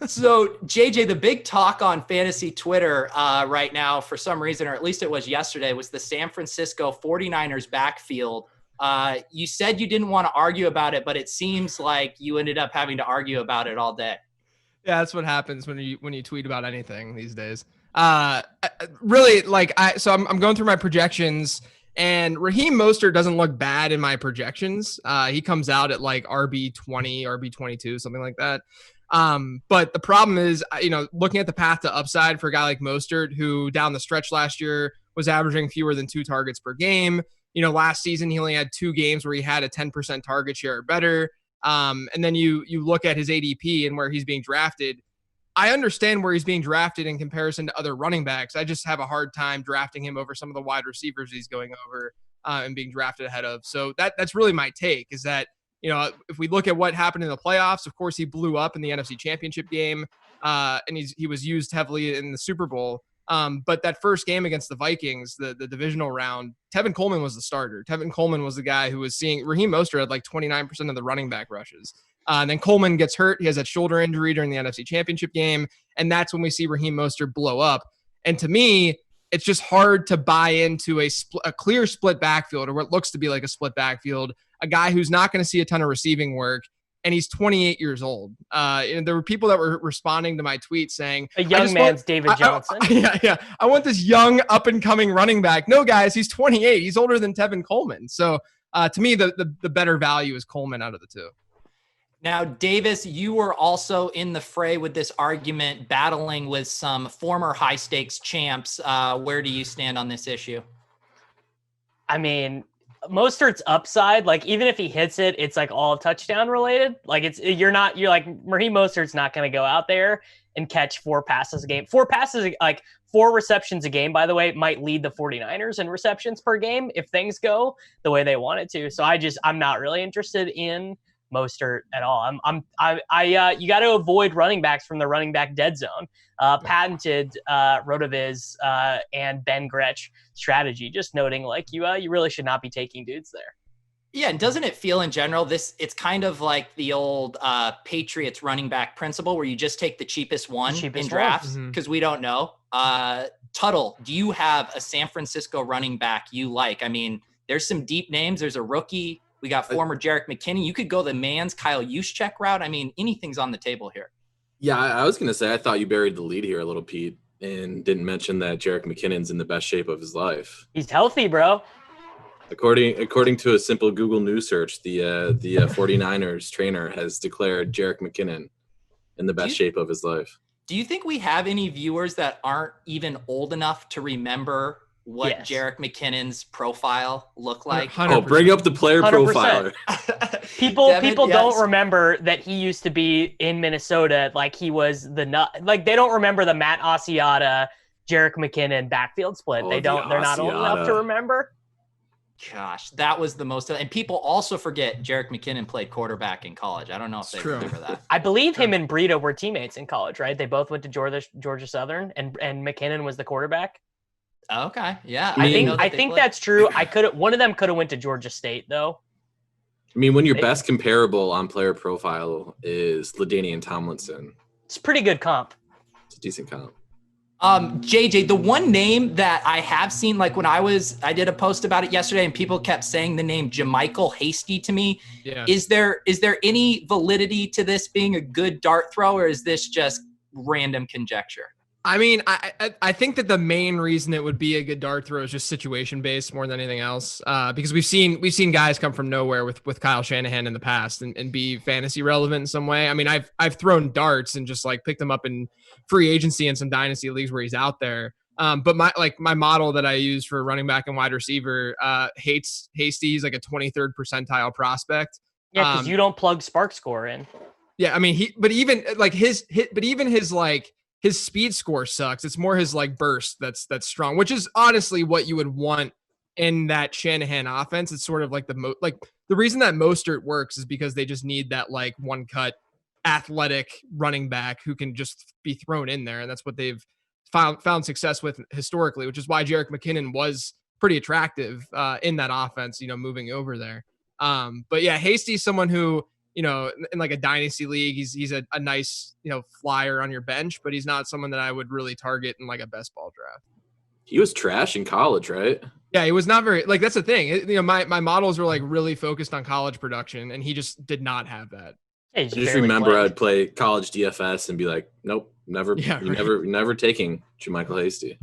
So, JJ, the big talk on fantasy Twitter right now, for some reason, or at least it was yesterday, was the San Francisco 49ers backfield. You said you didn't want to argue about it, but it seems like you ended up having to argue about it all day. Yeah, that's what happens when you tweet about anything these days. Really, I'm going through my projections, and Raheem Mostert doesn't look bad in my projections. He comes out at like RB20, RB22, something like that. But the problem is, looking at the path to upside for a guy like Mostert, who down the stretch last year was averaging fewer than 2 targets per game. Last season he only had 2 games where he had a 10% target share or better. And then you look at his ADP and where he's being drafted. I understand where he's being drafted in comparison to other running backs. I just have a hard time drafting him over some of the wide receivers he's going over and being drafted ahead of. So that's really my take, is that, if we look at what happened in the playoffs, of course he blew up in the NFC Championship game, and he was used heavily in the Super Bowl. But that first game against the Vikings, the divisional round, Tevin Coleman was the starter. Tevin Coleman was the guy who was seeing Raheem Mostert had like 29% of the running back rushes. And then Coleman gets hurt. He has that shoulder injury during the NFC Championship game. And that's when we see Raheem Mostert blow up. And to me, it's just hard to buy into a clear split backfield, or what looks to be like a split backfield, a guy who's not going to see a ton of receiving work. And he's 28 years old. And there were people that were responding to my tweet saying, a young man's David Johnson. Yeah. I want this young up and coming running back. No, guys, he's 28. He's older than Tevin Coleman. So to me, the better value is Coleman out of the two. Now, Davis, you were also in the fray with this argument, battling with some former high stakes champs. Where do you stand on this issue? I mean, Mostert's upside, like even if he hits it, it's like all touchdown related. Like you're like Raheem Mostert's not going to go out there and catch 4 passes a game. 4 passes, like 4 receptions a game, by the way, might lead the 49ers in receptions per game if things go the way they want it to. So I'm not really interested in Mostert at all. You got to avoid running backs from the running back dead zone. Patented Rotoviz and Ben Gretsch strategy. Just noting, like you really should not be taking dudes there. Yeah, and doesn't it feel in general it's kind of like the old Patriots running back principle, where you just take the cheapest one in drafts because we don't know. Tuttle, do you have a San Francisco running back you like? I mean, there's some deep names. There's a rookie. We got former Jerick McKinnon. You could go the man's Kyle Juszczyk route. I mean, anything's on the table here. Yeah, I was going to say, I thought you buried the lead here a little, Pete, and didn't mention that Jerick McKinnon's in the best shape of his life. He's healthy, bro. According to a simple Google News search, the 49ers trainer has declared Jerick McKinnon in the best shape of his life. Do you think we have any viewers that aren't even old enough to remember what Jerick McKinnon's profile looked like? 100%. Oh, bring up the player 100%. profiler. People don't remember that he used to be in Minnesota. Like he was they don't remember the Matt Asiata, Jerick McKinnon backfield split. They're not old enough to remember. Gosh, that was the most. And people also forget Jerick McKinnon played quarterback in college. I don't know if they remember that. I believe him and Breida were teammates in college, right? They both went to Georgia Southern, and McKinnon was the quarterback. Okay, yeah. I think that's true. One of them could have went to Georgia State though. I mean, when your best comparable on player profile is LaDainian Tomlinson, it's a pretty good comp. It's a decent comp. JJ, the one name that I have seen, like when I did a post about it yesterday, and people kept saying the name JaMycal Hasty to me. Yeah. Is there any validity to this being a good dart throw, or is this just random conjecture? I mean, I think that the main reason it would be a good dart throw is just situation based more than anything else. Because we've seen guys come from nowhere with Kyle Shanahan in the past and be fantasy relevant in some way. I mean, I've thrown darts and just like picked them up in free agency and some dynasty leagues where he's out there. But my model that I use for running back and wide receiver hates Hasty. He's like a 23rd percentile prospect. Yeah, because you don't plug Spark Score in. Yeah, I mean his speed score sucks. It's more his like burst that's strong, which is honestly what you would want in that Shanahan offense. It's sort of like the reason that Mostert works is because they just need that like one cut athletic running back who can just be thrown in there, and that's what they've found success with historically, which is why Jerick McKinnon was pretty attractive in that offense, moving over there. But yeah, Hasty's someone who in like a dynasty league, he's a nice, flyer on your bench, but he's not someone that I would really target in like a best ball draft. He was trash in college, right? Yeah, he was not very, like, that's the thing. My models were like really focused on college production, and he just did not have that. Hey, I just remember I'd play college DFS and be like, nope, never, never taking JaMychal Hasty.